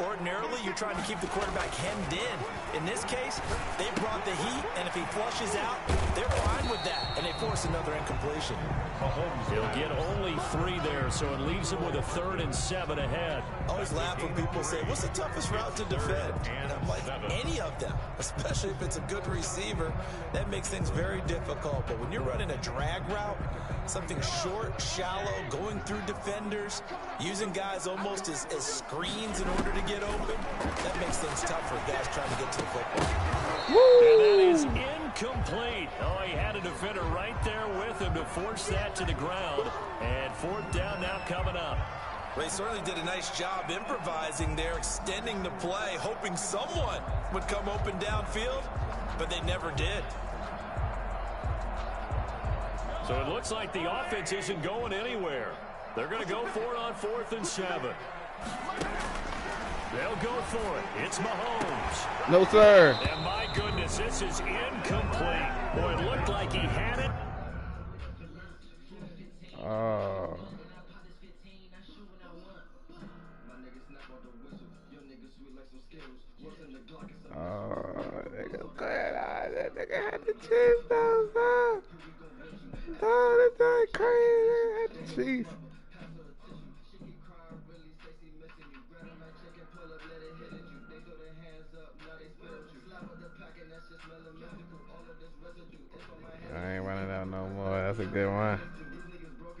Ordinarily, you're trying to keep the quarterback hemmed in. In this case, they brought the heat, and if he flushes out, they're fine with that, and they force another incompletion. He'll get only 3 there, so it leaves him with a 3rd and 7 ahead. I always laugh when people say, what's the toughest route to defend? And I'm like, any of them, especially if it's a good receiver. That makes things very difficult. But when you're running a drag route, something short, shallow, going through defenders, using guys almost as screens in order to get open, that makes things tough for guys trying to get to the football. And that is incomplete. Oh, he had a defender right there with him to force that to the ground. And 4th down now coming up. They certainly did a nice job improvising there, extending the play, hoping someone would come open downfield, but they never did. So it looks like the offense isn't going anywhere. They're going to go for it on 4th and 7. They'll go for it. It's Mahomes. No, sir. And my goodness, this is incomplete. Boy, it looked like he had it. That nigga had the Chiefs, though, son. Oh, that's crazy. Had the Chiefs. I ain't running out no more. That's a good one.